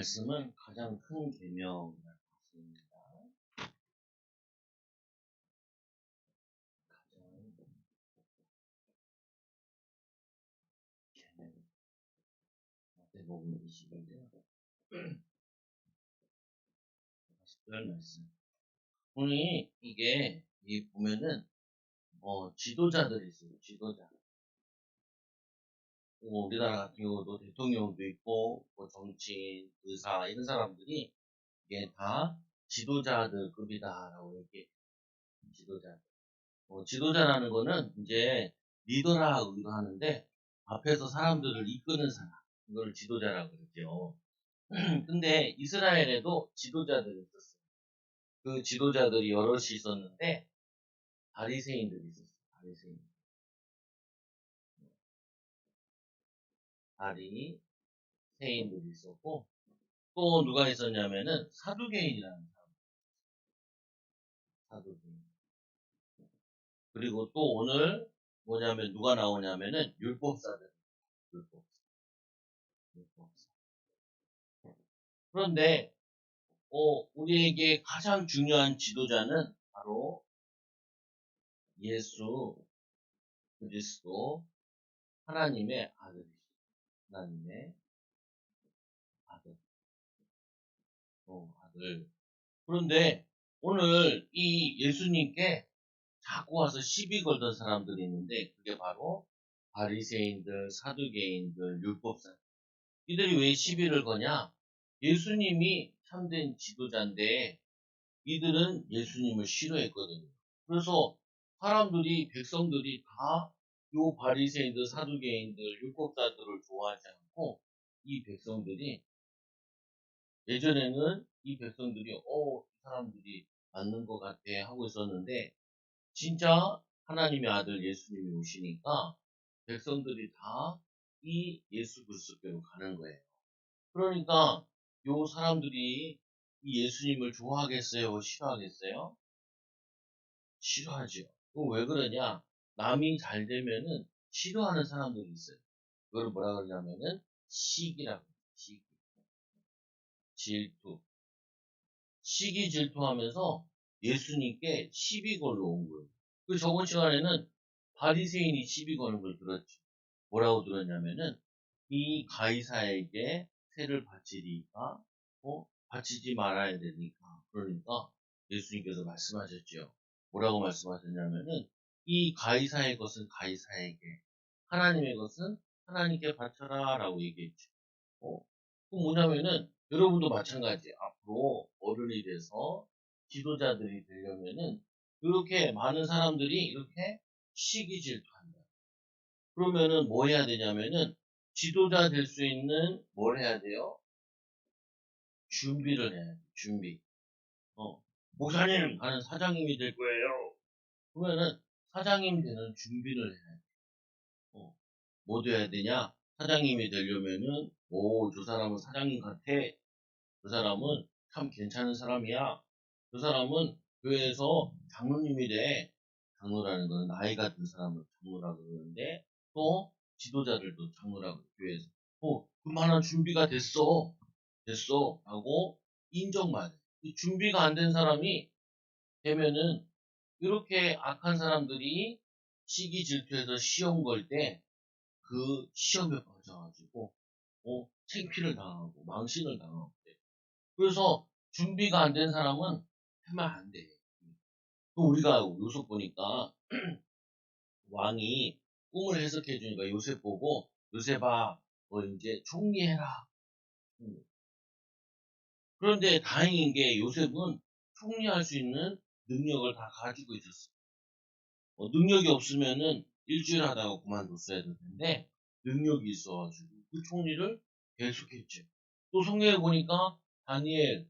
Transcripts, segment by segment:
말씀은 가장 큰 계명이라고 했습니다. 가장 계명. 마태복음 20인데요. 40절 말씀. 오늘 이게 보면은 지도자들이 있어요. 지도자. 우리나라 같은 경우도 대통령도 있고 정치인, 의사 이런 사람들이 이게 다 지도자들 급이다라고 이렇게 지도자. 지도자라는 거는 이제 리더라고도 하는데 앞에서 사람들을 이끄는 사람, 이걸 지도자라고 그러죠. 근데 이스라엘에도 지도자들이 있었어요. 그 지도자들이 여럿이 있었는데 바리새인들이 있었어요. 바리새인들이 있었고 또 누가 있었냐면은 사두개인이라는 사람, 사두개인. 그리고 또 오늘 뭐냐면 누가 나오냐면은 율법사들, 율법사. 그런데 우리에게 가장 중요한 지도자는 바로 예수 그리스도 하나님의 아들이시죠. 하나님의 아들. 아들. 그런데 오늘 이 예수님께 자꾸 와서 시비 걸던 사람들이 있는데 그게 바로 바리새인들, 사두개인들, 율법사. 이들이 왜 시비를 거냐? 예수님이 참된 지도자인데 이들은 예수님을 싫어했거든요. 그래서 사람들이, 백성들이 다 요 바리새인들, 사두개인들, 율법사들을 좋아하지 않고 이 백성들이 예전에는 이 백성들이 이 사람들이 맞는 것 같아 하고 있었는데 진짜 하나님의 아들 예수님이 오시니까 백성들이 다 이 예수 그리스도께로 가는 거예요. 그러니까 요 사람들이 이 예수님을 좋아하겠어요? 싫어하겠어요? 싫어하죠. 왜 그러냐? 남이 잘 되면은 싫어하는 사람들이 있어요. 그걸 뭐라 그러냐면은 시기라고 해요. 시기. 질투. 시기 질투하면서 예수님께 시비 걸러 온 거예요. 그 저번 시간에는 바리새인이 시비 거는 걸 들었죠. 뭐라고 들었냐면은 이 가이사에게 세를 바치리까 바치지 말아야 되니까. 그러니까 예수님께서 말씀하셨죠. 뭐라고 말씀하셨냐면은 이 가이사의 것은 가이사에게, 하나님의 것은 하나님께 바쳐라 라고 얘기했죠. 그 뭐냐면은 여러분도 마찬가지. 앞으로 어른이 돼서 지도자들이 되려면은 이렇게 많은 사람들이 이렇게 시기 질투한다. 그러면은 뭐 해야 되냐면은 지도자 될 수 있는 뭘 해야 돼요? 준비를 해야 돼. 준비. 목사님, 나는 사장님이 될 거예요. 그러면은 사장님 되는 준비를 해야 돼. 뭐 돼야 되냐? 사장님이 되려면은 저 사람은 사장님 같아. 그 사람은 참 괜찮은 사람이야. 그 사람은 교회에서 장로님이 돼. 장로라는 건 나이가 든 사람을 장로라고 그러는데 또 지도자들도 장로라고 교회에서 그만한 준비가 됐어. 하고 인정받아. 이 준비가 안 된 사람이 되면은 이렇게 악한 사람들이 시기 질투해서 시험 걸 때 그 시험에 빠져가지고 창피를 당하고 망신을 당하고 그래. 그래서 준비가 안 된 사람은 하면 안 돼. 또 우리가 요셉 보니까 왕이 꿈을 해석해 주니까 요셉 보고 요셉아 너 이제 총리해라. 그런데 다행인 게 요셉은 총리할 수 있는 능력을 다 가지고 있었어. 능력이 없으면은 일주일 하다가 그만뒀어야 될 텐데 능력이 있어가지고 그 총리를 계속했죠. 또 성경에 보니까 다니엘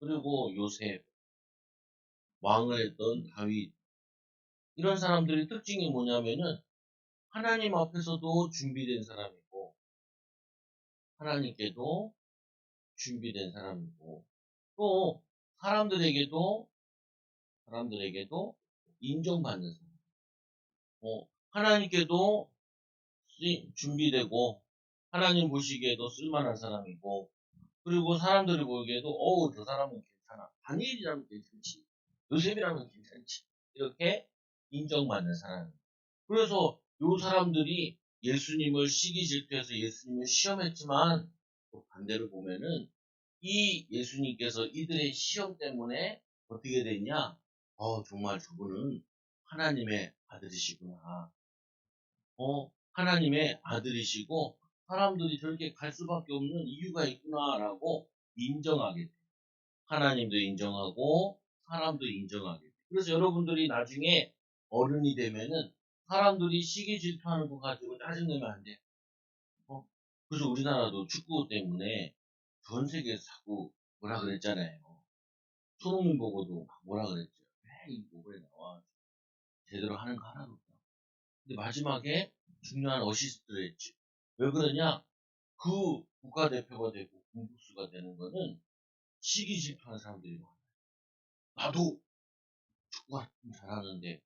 그리고 요셉, 왕을 했던 다윗 이런 사람들의 특징이 뭐냐면은 하나님 앞에서도 준비된 사람이고 하나님께도 준비된 사람이고 또 사람들에게도 인정받는 사람. 하나님께도 준비되고 하나님 보시기에도 쓸만한 사람이고, 그리고 사람들이 보기에도, 어우, 저 사람은 괜찮아. 다니엘이라면 괜찮지. 요셉이라면 괜찮지. 이렇게 인정받는 사람. 그래서 요 사람들이 예수님을 시기 질투해서 예수님을 시험했지만, 또 반대로 보면은, 이 예수님께서 이들의 시험 때문에 어떻게 됐냐? 정말 저분은 하나님의 아들이시구나. 하나님의 아들이시고, 사람들이 저렇게 갈 수밖에 없는 이유가 있구나라고 인정하게 돼요. 하나님도 인정하고, 사람도 인정하게 돼요. 그래서 여러분들이 나중에 어른이 되면은, 사람들이 시기 질투하는 거 가지고 짜증내면 안 돼. 그래서 우리나라도 축구 때문에 전 세계에서 자꾸 뭐라 그랬잖아요. 손흥민 보고도 막 뭐라 그랬죠. 왜 이 뭐에 나와. 제대로 하는 거 하나도 없다. 근데 마지막에 중요한 어시스트를 했지. 왜 그러냐? 그 국가대표가 되고 공격수가 되는 거는 시기 질투하는 사람들이 많아요. 나도 축구가 좀 잘하는데,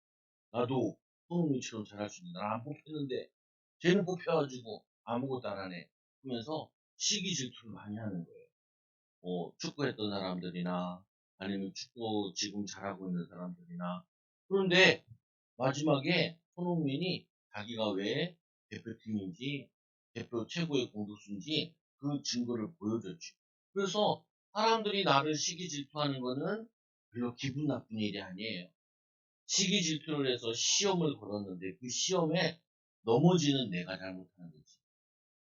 나도 손흥민처럼 잘할 수 있는데, 난 안 뽑혔는데, 쟤는 뽑혀가지고 아무것도 안 하네. 하면서 시기 질투를 많이 하는 거예요. 축구했던 사람들이나, 아니면 축구 지금 잘하고 있는 사람들이나. 그런데 마지막에 손흥민이 자기가 왜 대표팀인지, 대표 최고의 공격수인지 그 증거를 보여줬죠. 그래서 사람들이 나를 시기 질투하는 거는 별로 기분 나쁜 일이 아니에요. 시기 질투를 해서 시험을 걸었는데 그 시험에 넘어지는 내가 잘못하는 거지.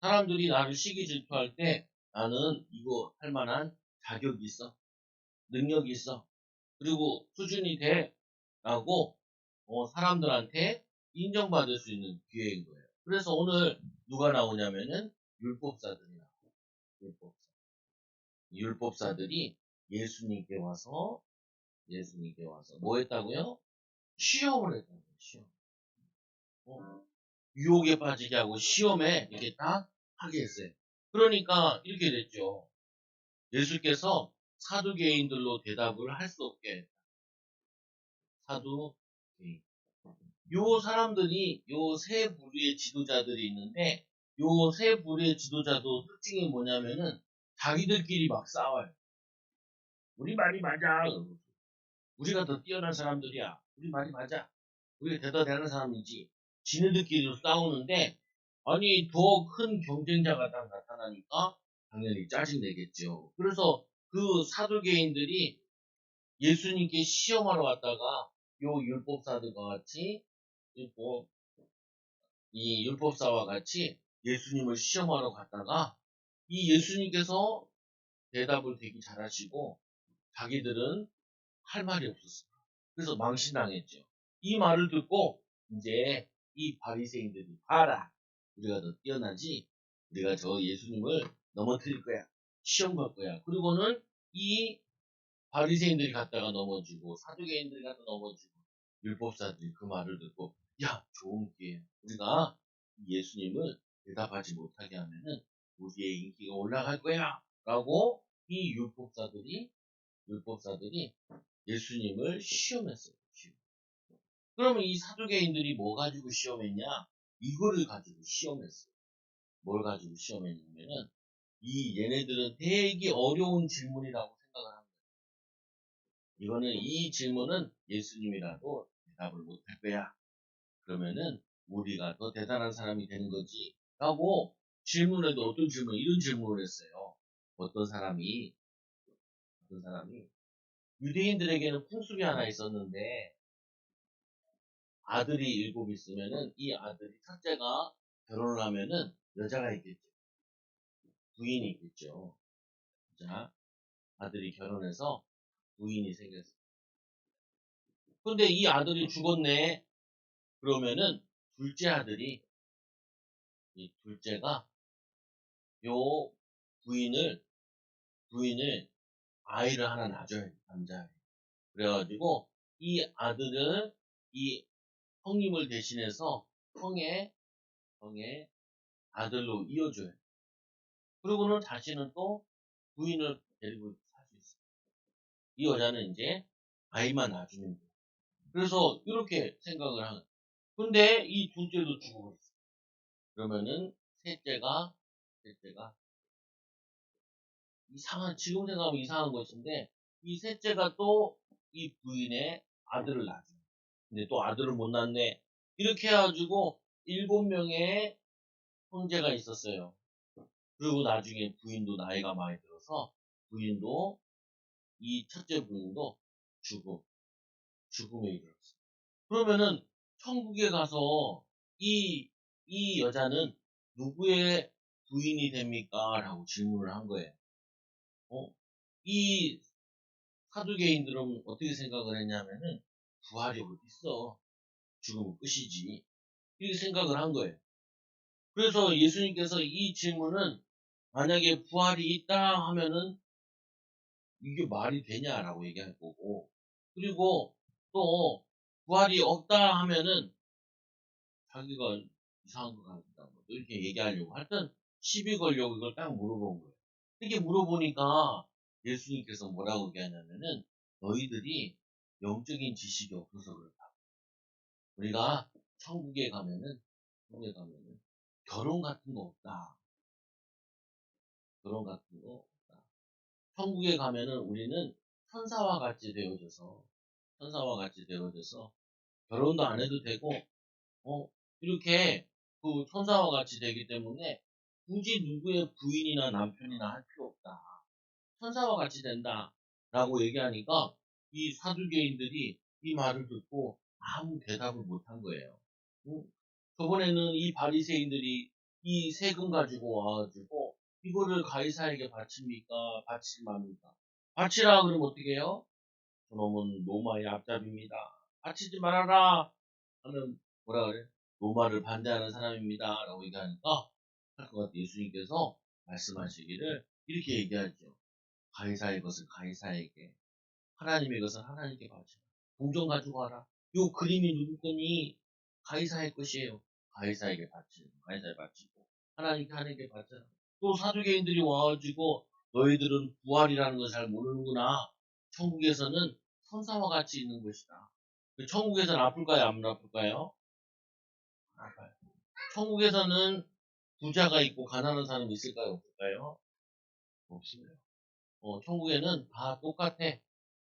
사람들이 나를 시기 질투할 때 나는 이거 할 만한 자격이 있어. 능력이 있어. 그리고 수준이 돼. 라고 사람들한테 인정받을 수 있는 기회인 거예요. 그래서 오늘 누가 나오냐면은 율법사들이 나와요. 율법사. 율법사들이 예수님께 와서 뭐 했다고요? 시험을 했다고요. 시험. 유혹에 빠지게 하고 시험에 이렇게 딱 하게 했어요. 그러니까 이렇게 됐죠. 예수께서 사두개인들로 대답을 할 수 없게 했다. 사두개인. 요 사람들이 요 세 부류의 지도자들이 있는데 요 세 부류의 지도자도 특징이 뭐냐면은 자기들끼리 막 싸워요. 우리 말이 맞아. 우리가 더 뛰어난 사람들이야. 우리 말이 맞아. 우리가 대단한 사람이지. 지네들끼리도 싸우는데 아니 더 큰 경쟁자가 딱 나타나니까 당연히 짜증내겠죠. 그래서 그 사두개인들이 예수님께 시험하러 왔다가 요 율법사들과 같이 뭐 이 율법사와 같이 예수님을 시험하러 갔다가 이 예수님께서 대답을 되게 잘하시고 자기들은 할 말이 없었어요. 그래서 망신당했죠. 이 말을 듣고 이제 이 바리새인들이 봐라. 우리가 더 뛰어나지. 우리가 저 예수님을 넘어뜨릴 거야. 시험 걸 거야. 그리고는 이 바리새인들이 갔다가 넘어지고 사두개인들이 갔다가 넘어지고 율법사들이 그 말을 듣고 야 좋은 기회 우리가 예수님을 대답하지 못하게 하면은 우리의 인기가 올라갈 거야 라고 이 율법사들이 예수님을 시험했어요. 그러면 이 사두개인들이 뭐 가지고 시험했냐? 이거를 가지고 시험했어요. 뭘 가지고 시험했냐면은 이 얘네들은 되게 어려운 질문이라고 생각을 합니다. 이거는 이 질문은 예수님이라도 대답을 못할 거야. 그러면은 우리가 더 대단한 사람이 되는 거지. 라고 질문에도 이런 질문을 했어요. 어떤 사람이 유대인들에게는 풍습이 하나 있었는데 아들이 7 있으면은 이 아들이 첫째가 결혼을 하면은 여자가 있겠죠. 부인이 있겠죠. 자, 아들이 결혼해서 부인이 생겼어. 근데 이 아들이 죽었네. 그러면은 이 둘째가 요 부인을 아이를 하나 낳아줘야 돼, 남자. 그래가지고 이 아들을 이 형님을 대신해서 형의 아들로 이어줘야 돼. 그리고는 자신은 또 부인을 데리고 살 수 있어. 이 여자는 이제 아이만 낳아주면 돼. 그래서 이렇게 생각을 하는. 근데 이 둘째도 죽어버렸어. 그러면은 셋째가 셋째가 지금 생각하면 이상한 것인데, 이 셋째가 또 이 부인의 아들을 낳죠. 근데 또 아들을 못 낳네. 이렇게 해가지고 7명의 형제가 있었어요. 그리고 나중에 부인도 나이가 많이 들어서 부인도 이 첫째 부인도 죽음에 이르렀어요. 그러면은 천국에 가서 이 여자는 누구의 부인이 됩니까? 라고 질문을 한 거예요. 이 사두개인들은 어떻게 생각을 했냐면은 부활이 어디 있어? 죽으면 끝이지. 이렇게 생각을 한 거예요. 그래서 예수님께서 이 질문은 만약에 부활이 있다 하면은 이게 말이 되냐라고 얘기할 거고, 그리고 또 부활이 없다 하면은 자기가 이상한 거 같다 뭐 이렇게 얘기하려고 하여튼 시비 걸려고 이걸 딱 물어본 거예요. 이렇게 물어보니까 예수님께서 뭐라고 얘기하냐면은 너희들이 영적인 지식이 없어서 그렇다. 우리가 천국에 가면은 결혼 같은 거 없다. 결혼 같은 거 없다. 천국에 가면은 우리는 천사와 같이 되어져서 결혼도 안 해도 되고, 이렇게 그 천사와 같이 되기 때문에 굳이 누구의 부인이나 남편이나 할 필요 없다. 천사와 같이 된다. 라고 얘기하니까 이 사두개인들이 이 말을 듣고 아무 대답을 못 한 거예요. 응? 저번에는 이 바리새인들이 이 세금 가지고 와가지고 이거를 가이사에게 바칩니까? 바치지 맙니까? 바치라 그러면 어떻게 해요? 저놈은 로마의 앞잡입니다. 바치지 말아라 하면 뭐라 그래? 로마를 반대하는 사람입니다. 라고 얘기하니까 할 것 같아. 예수님께서 말씀하시기를 이렇게 얘기하죠. 가이사의 것은 가이사에게, 하나님의 것은 하나님께 바치라. 동전 가지고 와라. 요 그림이 누구 거니? 가이사의 것이에요. 가이사에 바치고, 하나님께 바쳐라. 또 사두개인들이 와가지고, 너희들은 부활이라는 걸 잘 모르는구나. 천국에서는 천사와 같이 있는 것이다. 천국에서는 아플까요? 안 아플까요? 아파요. 천국에서는 부자가 있고 가난한 사람이 있을까요? 없을까요? 없습니다. 천국에는 다 똑같아.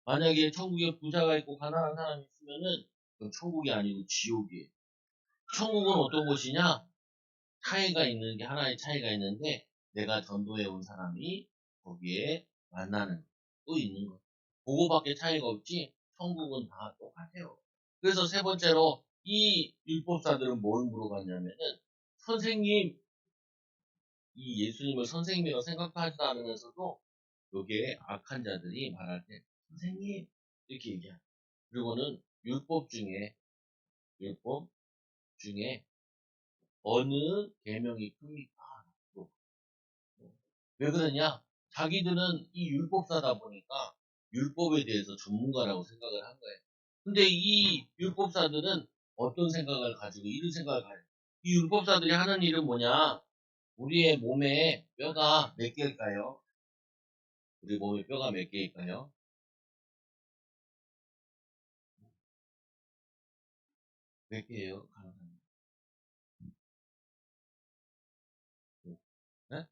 만약에 천국에 부자가 있고 가난한 사람이 있으면은 그건 천국이 아니고 지옥이에요. 천국은 어떤 곳이냐? 하나의 차이가 있는데 내가 전도해 온 사람이 거기에 만나는 또 있는 거. 그거밖에 차이가 없지 천국은 다 똑같아요. 그래서 세 번째로 이 율법사들은 뭘 물어봤냐면은 선생님, 이 예수님을 선생님이라고 생각하지도 않으면서도 여기에 악한 자들이 말할 때 선생님 이렇게 얘기하죠. 그리고는 율법 중에 어느 계명이 큽니까? 왜 그러냐? 자기들은 이 율법사다 보니까 율법에 대해서 전문가라고 생각을 한 거예요. 근데 이 율법사들은 어떤 생각을 가지고 이런 생각을 가지고 이 율법사들이 하는 일은 뭐냐? 우리의 몸에 뼈가 몇 개일까요? 우리 몸에 뼈가 몇 개일까요? 몇 개예요? 간호사님? 네?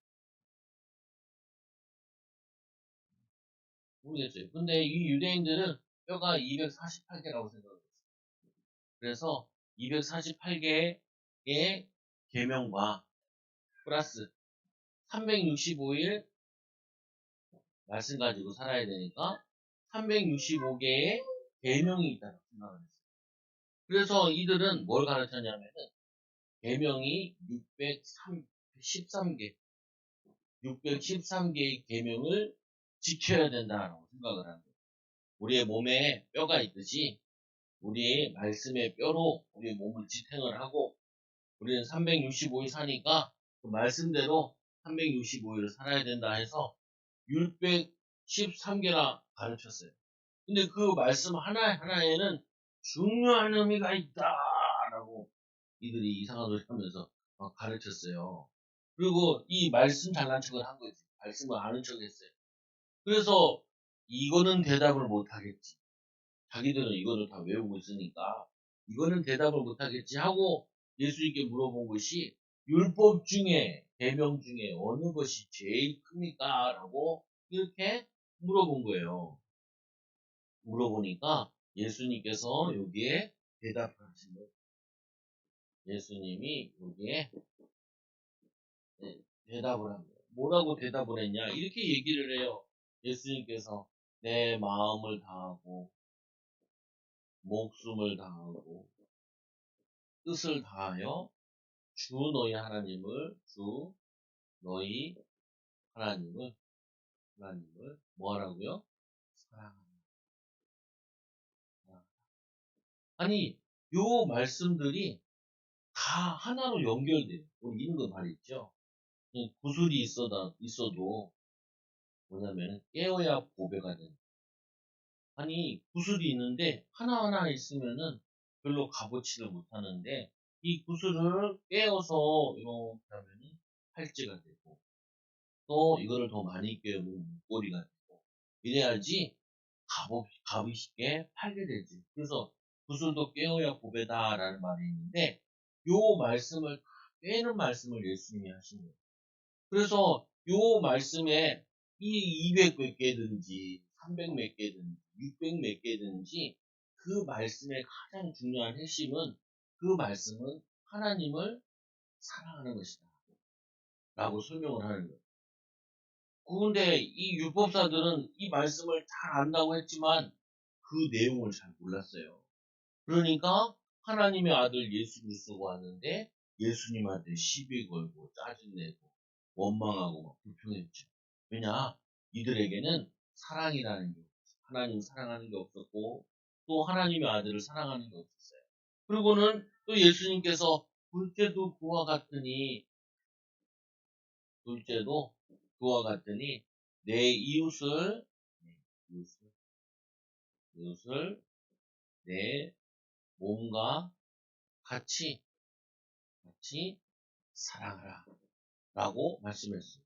모르겠어요. 근데 이 유대인들은 뼈가 248개라고 생각을 했어요. 그래서 248개의 계명과 플러스 365일 말씀 가지고 살아야 되니까 365개의 계명이 있다고 생각을 했어요. 그래서 이들은 뭘 가르쳤냐면은 계명이 613개, 613개의 계명을 지켜야 된다고 생각을 합니다. 우리의 몸에 뼈가 있듯이 우리의 말씀의 뼈로 우리의 몸을 지탱을 하고 우리는 365일 사니까 그 말씀대로 365일을 살아야 된다 해서 613개나 가르쳤어요. 근데 그 말씀 하나하나에는 중요한 의미가 있다라고 이들이 이상한 소리 하면서 막 가르쳤어요. 그리고 이 말씀 잘난 척을 한 거지. 말씀을 아는 척 했어요. 그래서 이거는 대답을 못 하겠지. 자기들은 이거를 다 외우고 있으니까 이거는 대답을 못 하겠지 하고 예수님께 물어본 것이 율법 중에, 계명 중에 어느 것이 제일 큽니까? 라고 이렇게 물어본 거예요. 물어보니까 예수님께서 여기에 대답을 하신 거예요. 예수님이 여기에 대답을 한 거예요. 뭐라고 대답을 했냐? 이렇게 얘기를 해요. 예수님께서 내 마음을 다하고, 목숨을 다하고, 뜻을 다하여 주 너희 하나님을, 주 너희 하나님을 뭐 하라고요? 사랑하라. 아니, 요 말씀들이 다 하나로 연결돼요. 우리 임금 말있죠. 구슬이 있어도 뭐냐면 깨어야 보배가 된다. 아니, 구슬이 있는데 하나하나 있으면은 별로 값어치를 못하는데 이 구슬을 깨어서 이렇게 하면은 팔찌가 되고 또 이거를 더 많이 깨우면 목걸이가 되고 이래야지 값이 쉽게 팔게 되지. 그래서 구슬도 깨어야 보배다라는 말이 있는데 요 말씀을 깨는 말씀을 예수님이 하신 거예요. 그래서 요 말씀에 이 200 몇 개든지 300 몇 개든지 600 몇 개든지 그 말씀의 가장 중요한 핵심은 그 말씀은 하나님을 사랑하는 것이다 라고 설명을 하는 거예요. 그런데 이 율법사들은 이 말씀을 잘 안다고 했지만 그 내용을 잘 몰랐어요. 그러니까 하나님의 아들 예수 그리스도가 왔는데 예수님한테 시비 걸고 짜증내고 원망하고 막 불평했죠. 왜냐? 이들에게는 사랑이라는 게 없었어요. 하나님 사랑하는 게 없었고 또 하나님의 아들을 사랑하는 게 없었어요. 그리고는 또 예수님께서 둘째도 그와 같으니 내 이웃을 이웃을 내 몸과 같이 사랑하라 라고 말씀했어요.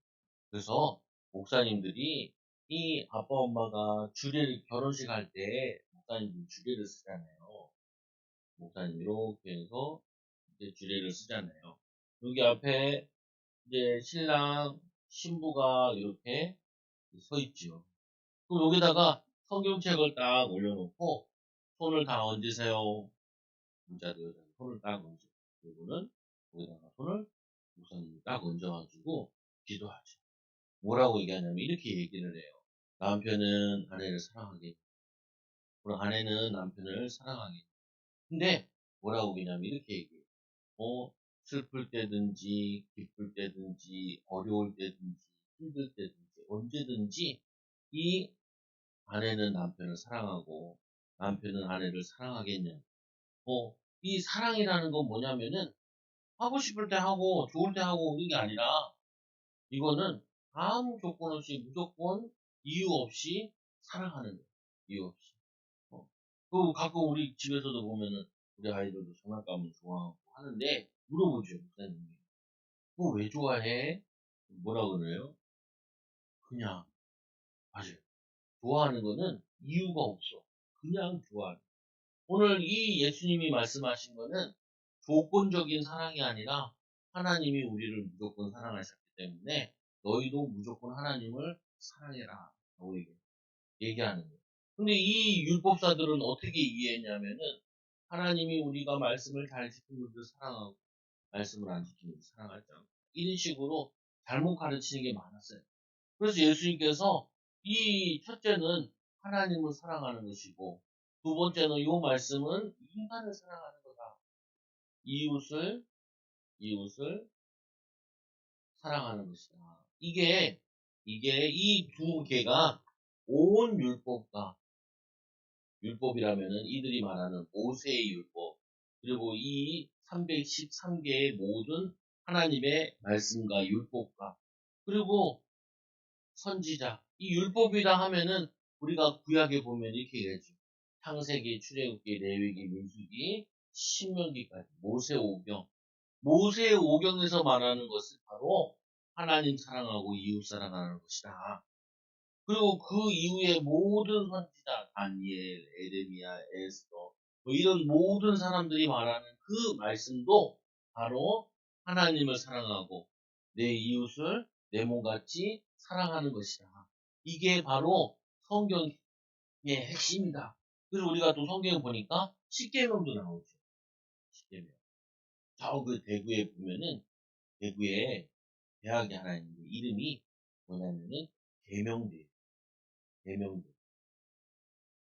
그래서 목사님들이 이 아빠 엄마가 결혼식 할 때 목사님들 주례를 쓰잖아요. 목사님 이렇게 해서 이제 주례를 쓰잖아요. 여기 앞에 이제 신랑 신부가 이렇게 서 있죠. 그럼 여기다가 성경책을 딱 올려놓고 손을 다 얹으세요. 남자도 여자도 손을 딱 얹고 그리고는 거기다가 손을 목사님이 딱 얹어가지고 기도하죠. 뭐라고 얘기하냐면 이렇게 얘기를 해요. 남편은 아내를 사랑하게, 그리고 아내는 남편을 사랑하게. 근데 뭐라고 얘기냐면 이렇게 얘기해요. 슬플 때든지 기쁠 때든지 어려울 때든지 힘들 때든지 언제든지 이 아내는 남편을 사랑하고 남편은 아내를 사랑하겠냐. 이 사랑이라는 건 뭐냐면은 하고 싶을 때 하고 좋을 때 하고 오는 게 아니라 이거는 아무 조건 없이 무조건 이유 없이 사랑하는 거예요. 이유 없이. 그 가끔 우리 집에서도 보면은 우리 아이들도 장난감을 좋아하고 하는데 물어보죠, 목사님이. 그거 왜 좋아해? 뭐라 그래요? 그냥 맞아요. 좋아하는 거는 이유가 없어. 그냥 좋아하는. 오늘 이 예수님이 말씀하신 거는 조건적인 사랑이 아니라 하나님이 우리를 무조건 사랑하셨기 때문에 너희도 무조건 하나님을 사랑해라. 라고 얘기하는 거예요. 근데 이 율법사들은 어떻게 이해했냐면은 하나님이 우리가 말씀을 잘 지키는 분들 사랑하고 말씀을 안 지키는 분들 사랑하지 않고 이런 식으로 잘못 가르치는 게 많았어요. 그래서 예수님께서 이 첫째는 하나님을 사랑하는 것이고 두 번째는 이 말씀은 인간을 사랑하는 거다. 이웃을 사랑하는 것이다. 이게 이 두 개가 온 율법이라면은 이들이 말하는 모세의 율법, 그리고 이 313개의 모든 하나님의 말씀과 율법과, 그리고 선지자, 이 율법이라 하면은 우리가 구약에 보면 이렇게 얘기하죠. 창세기, 출애굽기, 레위기, 민수기, 신명기까지 모세 오경. 모세 오경에서 말하는 것은 바로 하나님 사랑하고 이웃 사랑하는 것이다. 그리고 그 이후에 모든 선지자, 다니엘, 에레미야, 에스더, 뭐 이런 모든 사람들이 말하는 그 말씀도 바로 하나님을 사랑하고 내 이웃을 내 몸같이 사랑하는 것이다. 이게 바로 성경의 핵심이다. 그래서 우리가 또 성경을 보니까 십계명도 나오죠. 십계명. 저 그 대구에 보면은 대구에 대학이 하나 있는데 이름이 뭐냐면은 계명대. 계명대.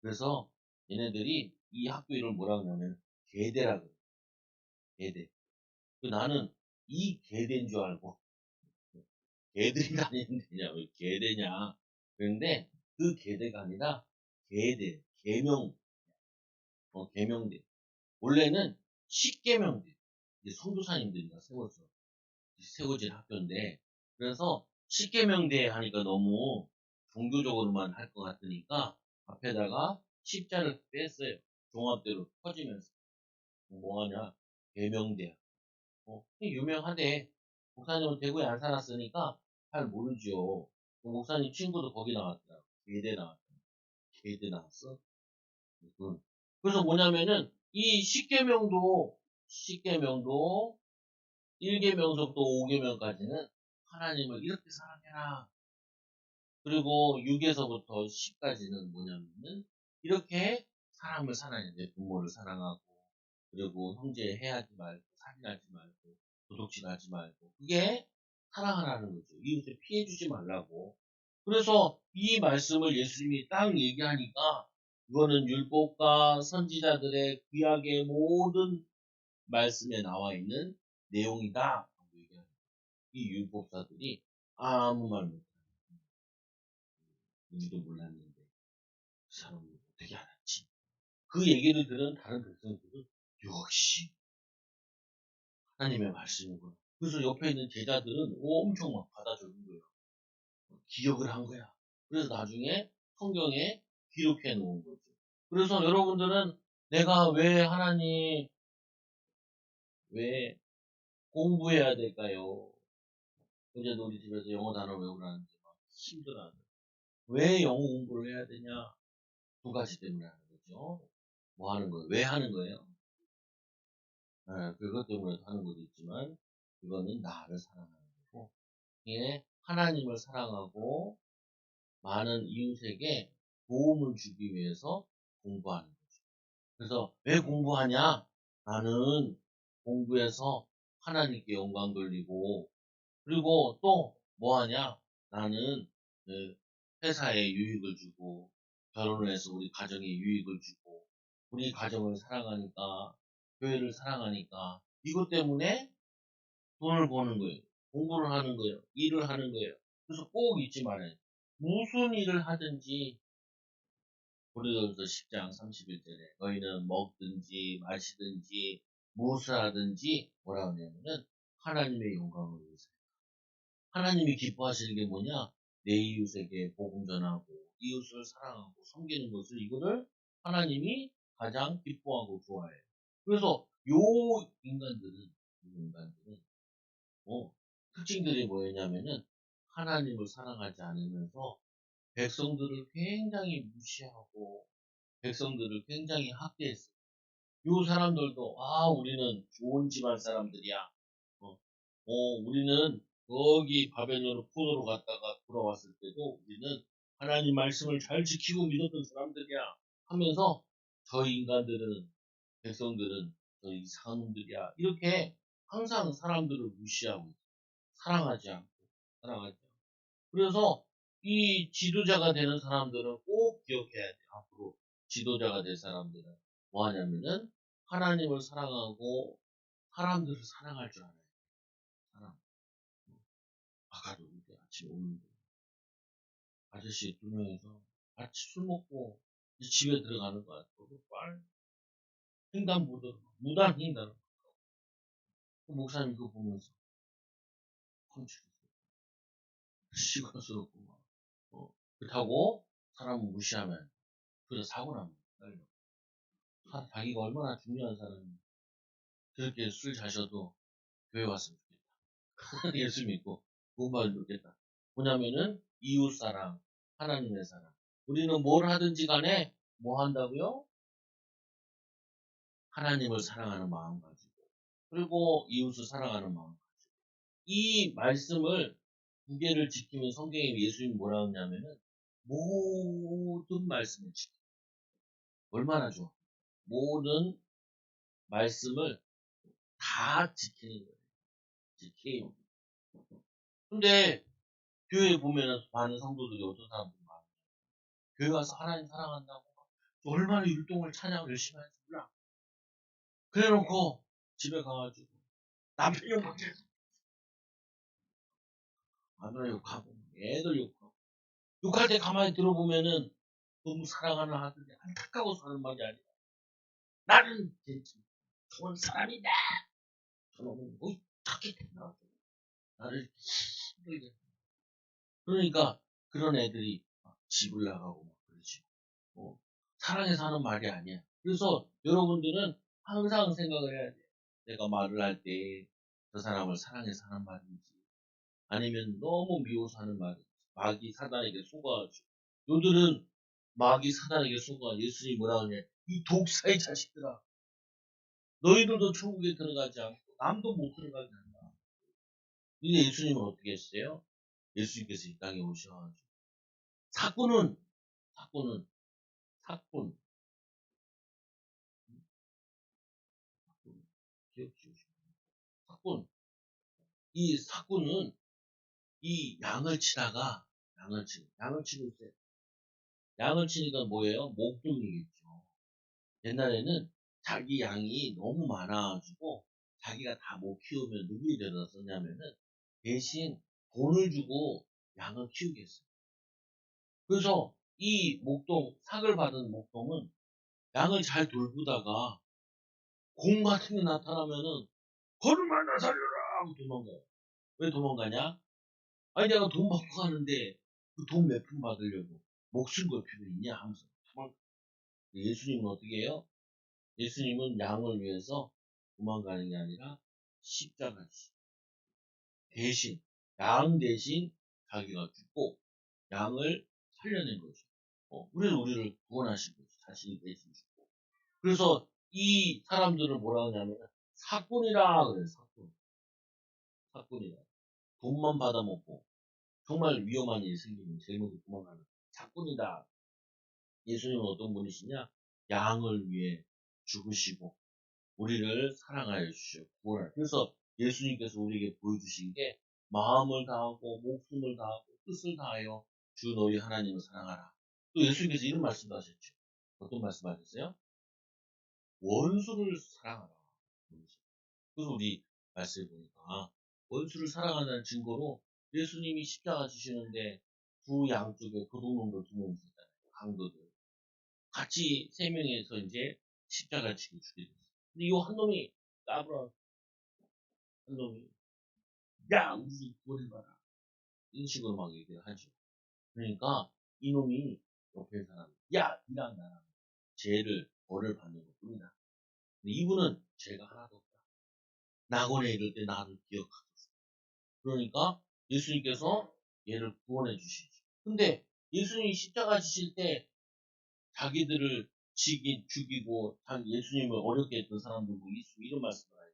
그래서 얘네들이 이 학교 이름을 뭐라 그러냐면 계대라 그래. 계대. 나는 이 계대인 줄 알고 개들이 다니는 데냐 왜 계대냐. 그런데 그 계대가 아니라 계대, 계명, 계명대. 원래는 십계명대. 이제 성도사님들이가 세워진 학교인데, 그래서 십계명대 하니까 너무 종교적으로만 할 것 같으니까 앞에다가 십자를 뺐어요. 종합대로 퍼지면서. 뭐하냐? 계명대. 유명하대. 목사님은 대구에 안 살았으니까 잘 모르죠. 목사님 친구도 거기 나왔더라. 계대 나왔더라. 계대 나왔어? 그래서 뭐냐면은 이 십계명도 1계명서부터 5계명까지는 하나님을 이렇게 사랑해라. 그리고 6에서부터 10까지는 뭐냐면은 이렇게 사람을 사랑해야 돼. 부모를 사랑하고 그리고 형제 해하지 말고 살인하지 말고 도둑질하지 말고 그게 사랑하라는 거죠. 이웃에 피해 주지 말라고. 그래서 이 말씀을 예수님이 딱 얘기하니까 이거는 율법과 선지자들의 구약의 모든 말씀에 나와 있는 내용이다. 라고 얘기하는 이 율법사들이 아무 말 못하는 우리도 몰랐는데 그 사람은 어떻게 알았지? 그 얘기를 들은 다른 백성들은 역시 하나님의 말씀이구나. 그래서 옆에 있는 제자들은 엄청 막 받아주는 거예요. 기억을 한 거야. 그래서 나중에 성경에 기록해 놓은 거죠. 그래서 여러분들은 내가 왜 하나님, 왜 공부해야 될까요? 어제도 우리 집에서 영어 단어 외우라는데 막 힘들어하는. 왜 영어 공부를 해야 되냐? 두 가지 때문에 하는 거죠. 뭐 하는 거예요? 왜 하는 거예요? 그것 때문에 하는 것도 있지만, 그거는 나를 사랑하는 거고, 이게 하나님을 사랑하고, 많은 이웃에게 도움을 주기 위해서 공부하는 거죠. 그래서 왜 공부하냐? 나는 공부해서 하나님께 영광 돌리고, 그리고 또 뭐 하냐? 나는 회사에 유익을 주고, 결혼을 해서 우리 가정에 유익을 주고, 우리 가정을 사랑하니까, 교회를 사랑하니까, 이것 때문에 돈을 버는 거예요. 공부를 하는 거예요. 일을 하는 거예요. 그래서 꼭 잊지 말아요. 무슨 일을 하든지 고린도전서 10장 31절에 너희는 먹든지 마시든지 무엇을 하든지 뭐라 하냐면은 하나님의 영광을 위해서. 하나님이 기뻐하시는 게 뭐냐? 내 이웃에게 복음 전하고 이웃을 사랑하고 섬기는 것을 이거를 하나님이 가장 기뻐하고 좋아해요. 그래서 이 인간들은 특징들이 뭐였냐면은 하나님을 사랑하지 않으면서 백성들을 굉장히 무시하고 백성들을 굉장히 학대했어요. 요 사람들도 우리는 좋은 집안 사람들이야. 어, 우리는 거기 바벨론 포로로 갔다가 돌아왔을 때도 우리는 하나님 말씀을 잘 지키고 믿었던 사람들이야 하면서 저 인간들은 백성들은 저 이상한 놈들이야 이렇게 항상 사람들을 무시하고 사랑하지 않고 그래서 이 지도자가 되는 사람들은 꼭 기억해야 돼. 앞으로 지도자가 될 사람들은 뭐 하냐면은 하나님을 사랑하고 사람들을 사랑할 줄 알아요. 사람. 아까도 이제 아침에 오는데 아저씨 두 명이서 같이 술 먹고 이제 집에 들어가는 거야. 횡단보도로 무단 횡단을. 목사님 그거 보면서 컨치고 시끄럽고 막 그렇다고 사람을 무시하면 그래서 사고 나면 딸려. 자기가 얼마나 중요한 사람인지 그렇게 술 자셔도 교회 왔으면 좋겠다. 예수 믿고 구원받으면 좋겠다. 뭐냐면은 이웃사랑, 하나님의 사랑. 우리는 뭘 하든지 간에 뭐 한다고요? 하나님을 사랑하는 마음 가지고 그리고 이웃을 사랑하는 마음 가지고 이 말씀을 두 개를 지키면 성경에 예수님이 뭐라고 하냐면은 모든 말씀을 지켜. 얼마나 좋아. 모든 말씀을 다 지키는 거예요. 지킴. 근데 교회에 보면은 많은 성도들이 어떤 사람들이 많아요. 교회 와서 하나님 사랑한다고 얼마나 율동을 찬양을 열심히 하는지 몰라. 그래놓고 집에 가가지고 남편 욕하고 마누라 욕하고 애들 욕하고 욕할 때 가만히 들어보면은 너무 사랑하는 아들이 안타까워서 하는 말이 아니라 나는 진짜 좋은 사람이다. 저놈은 어떻게 됐나. 나를 힘들게. 그러니까 그런 애들이 막 집을 나가고 막 그러지. 사랑해서 하는 말이 아니야. 그래서 여러분들은 항상 생각을 해야 돼. 내가 말을 할 때 저 사람을 사랑해서 하는 말인지 아니면 너무 미워서 하는 말인지 마귀 사단에게 속아가지고 요들은 마귀 사단에게 속아 예수님이 뭐라 하냐 이 독사의 자식들아 너희들도 천국에 들어가지 않고 남도 못 들어가게 한다. 근데 예수님은 어떻게 했어요? 예수님께서 이 땅에 오셔가지고 사꾼은 사꾼은 사꾼 기억 지우시고 사꾼 이 사꾼은 이 양을 치다가 양을 치고 있어요. 양을 치니까 뭐예요? 목동이겠죠. 옛날에는 자기 양이 너무 많아가지고 자기가 다 못 키우면 누구에 데려다 썼냐면은 대신 돈을 주고 양을 키우겠어요. 그래서 이 목동, 상을 받은 목동은 양을 잘 돌보다가 공 같은 게 나타나면은 거름을 나 살려라 하고 도망가요. 왜 도망가냐? 아니 내가 돈 받고 가는데 그 돈 몇 푼 받으려고 목숨 걸 필요 있냐 하면서 도망가. 예수님은 어떻게 해요? 예수님은 양을 위해서 도망가는 게 아니라 십자가 대신 양 대신 자기가 죽고 양을 살려낸 거죠. 그래서 우리를 구원하신 거죠. 자신이 대신 죽고. 그래서 이 사람들을 뭐라 하냐면 사꾼이라 그래요. 사꾼이라. 돈만 받아먹고 정말 위험한 일이 생기면 제일 먼저 도망가는 사꾼이다. 예수님은 어떤 분이시냐? 양을 위해 죽으시고 우리를 사랑하여 주시고 구원하여. 그래서 예수님께서 우리에게 보여주신 게 마음을 다하고 목숨을 다하고 뜻을 다하여 주 너희 하나님을 사랑하라. 또 예수님께서 이런 말씀도 하셨죠. 어떤 말씀 하셨어요? 원수를 사랑하라. 그래서 우리 말씀을 보니까 원수를 사랑하는 증거로 예수님이 십자가 지시는데 두 양쪽에 도둑놈들 두 명 있었잖아요. 강도들. 같이 세 명이서 이제 십자가 지고 죽게 됐어요. 근데 이 한 놈이 까불어 한 놈이 야 우리 구원해봐라 이런 식으로 막 얘기를 하죠. 그러니까 이놈이 옆에 사람 야 니랑 나랑 죄를 벌을 받는 것뿐이다. 근데 이분은 죄가 하나도 없다. 낙원에 이를 때 나를 기억하소서. 그러니까 예수님께서 얘를 구원해 주시죠. 근데 예수님이 십자가 지실 때 자기들을 죽이고 예수님을 어렵게 했던 사람들 뭐 이런 말씀을 해요.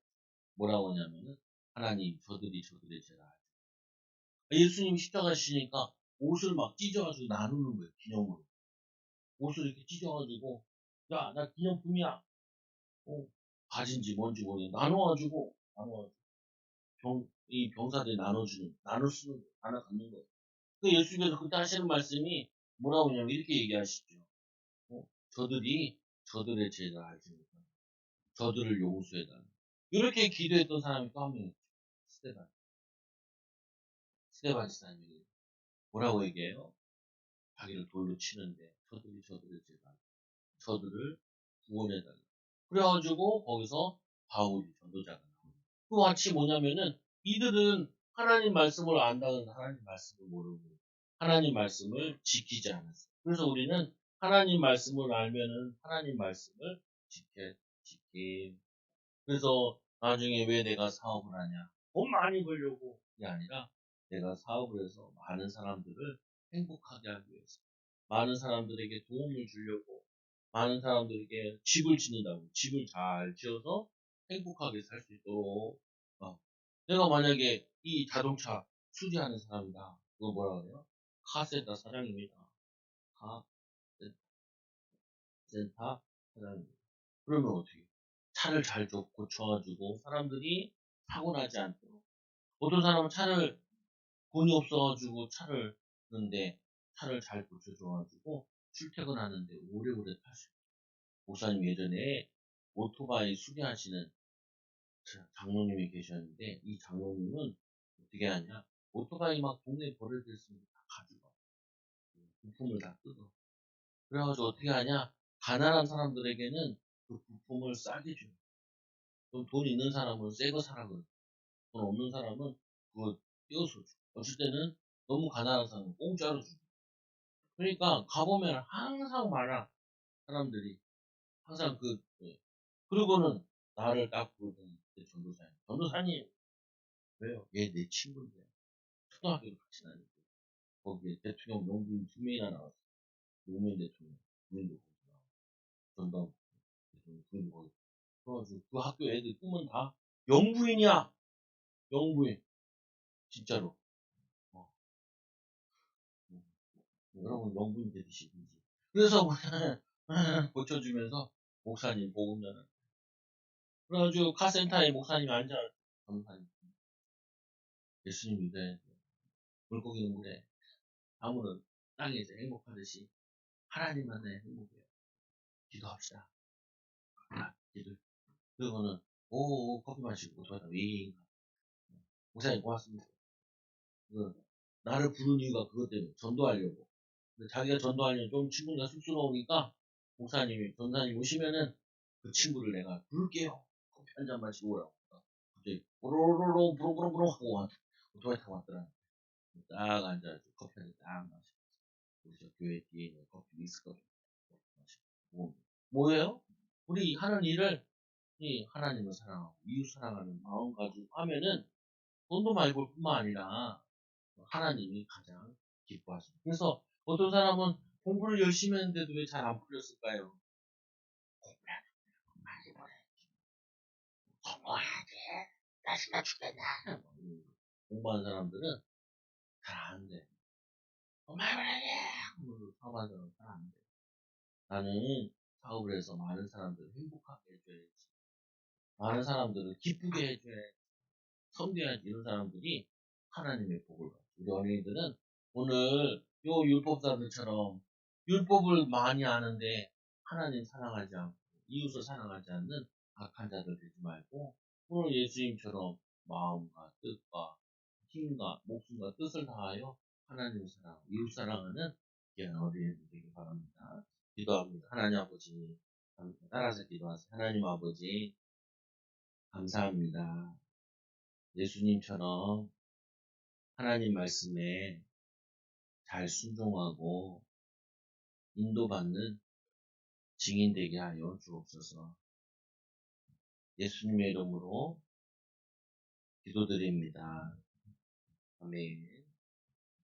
뭐라고 하냐면은 하나님 저들이 저들의 죄를 알죠. 예수님이 십자가 지시니까 옷을 막 찢어가지고 나누는 거예요. 기념으로. 옷을 이렇게 찢어가지고 야 나 기념품이야. 바지인지 뭔지 모르겠는데 나눠가지고 이 병사들이 나눠 쓰는 거예요. 나눠 갖는 거예요. 그 예수님께서 그때 하시는 말씀이 뭐라고 하냐면 이렇게 얘기하시죠. 저들이 저들의 죄를 알지 못하고 저들을 용서해달라. 이렇게 기도했던 사람이 또 한 명 있죠. 스테반. 스테반 지사님이 뭐라고 얘기해요? 자기를 돌로 치는데 저들이 저들의 죄를 알고 저들을 구원해달라. 그래가지고 거기서 바울이 전도자가 나오는 그 마치 뭐냐면은 이들은 하나님 말씀을 안다는 하나님 말씀을 모르고 하나님 말씀을 지키지 않았어요. 그래서 우리는 하나님 말씀을 알면은 하나님 말씀을 지킴. 그래서 나중에 왜 내가 사업을 하냐? 돈 많이 벌려고 이 아니라 내가 사업을 해서 많은 사람들을 행복하게 하기 위해서 많은 사람들에게 도움을 주려고 많은 사람들에게 집을 짓는다고 집을 잘 지어서 행복하게 살 수 있도록 내가 만약에 이 자동차 수리하는 사람이다. 그거 뭐라 그래요? 카센터 사장입니다. 카센터 사장입니다. 그러면 어떻게? 차를 잘 고쳐가지고 사람들이 사고 나지 않도록. 어떤 사람은 차를 돈이 없어가지고 차를 쓰는데 차를 잘 고쳐줘가지고 출퇴근하는데 오래오래 탈 수 있어요. 목사님 예전에 오토바이 수리하시는 장로님이 계셨는데 이 장로님은 어떻게 하냐? 오토바이 막 동네에 버려져 있으면 다 가져가. 부품을 다 뜯어. 그래가지고 어떻게 하냐? 가난한 사람들에게는 그 부품을 싸게 줘요. 그럼 돈 있는 사람은 새 거 사라 그래. 돈 없는 사람은 그거 떼어서 줘. 어쩔 때는 너무 가난한 사람은 공짜로 줘. 그러니까 가보면 항상 많아. 사람들이. 항상 예. 그리고는 나를 딱 부르더니 그 전도사님. 전도사님, 왜요? 얘 내 친구인데. 초등학교도 같이 다니고. 거기에 대통령 명부인 2명이나 나왔어. 노무현 대통령. 부인도 거기 나와. 전담 대통령 부인도 거기. 그래가지고 그 학교 애들 꿈은 다 영부인이야. 영부인. 진짜로. 어. 음. 여러분 영부인 되시든지. 그래서 고쳐주면서 목사님 복음 전하. 그래가지고 카센터에 목사님이 앉아. 전사님. 예수님 믿어야 돼. 물고기는 물에 아무런 땅에서 행복하듯이 하나님 만나야 행복해요. 기도합시다. 기도. 그러고는 커피 마시고 저다 윙. 목사님 고맙습니다. 나를 부른 이유가 그것 때문에 전도하려고. 근데 자기가 전도하려면 좀 친구가 쑥스러우니까 목사님이 전사님 오시면은 그 친구를 내가 부를게요. 커피 한 잔 마시고 오라고. 갑자기 뽀로로로 부릉부릉부릉 하고 오토바이 타고 왔더라. 딱 앉아서 커피 한 잔 딱 마시고. 우리 저 교회 뒤에 있는 커피 믹스 커피 마시고. 뭐예요? 우리 하는 일을 이 하나님을 사랑하고 이웃 사랑하는 마음 가지고 하면은 돈도 많이 벌 뿐만 아니라 하나님이 가장 기뻐하십니다. 그래서 어떤 사람은 공부를 열심히 했는데도 왜 잘 안 풀렸을까요? 공부해야 돼. 많이 벌어야지. 공부해야지. 나 신나 죽겠다. 공부한 사람들은 잘 안 돼. 많이 벌어야지. 사업하는 사람은 잘 안 돼. 나는 사업을 해서 많은 사람들을 행복하게 해줘야지. 많은 사람들을 기쁘게 해줘야지. 섬겨야지. 이런 사람들이 하나님의 복을 받죠. 우리 어린이들은 오늘 요 율법사들처럼 율법을 많이 아는데 하나님 사랑하지 않고 이웃을 사랑하지 않는 악한 자들 되지 말고 오늘 예수님처럼 마음과 뜻과 힘과 목숨과 뜻을 다하여 하나님을 사랑하고 이웃 사랑하는 귀한 어린이들 되기 바랍니다. 기도합니다. 하나님 아버지 따라서 기도하세요. 하나님 아버지 감사합니다. 예수님처럼 하나님 말씀에 잘 순종하고 인도받는 증인 되게 하여 주옵소서. 예수님의 이름으로 기도드립니다. 아멘.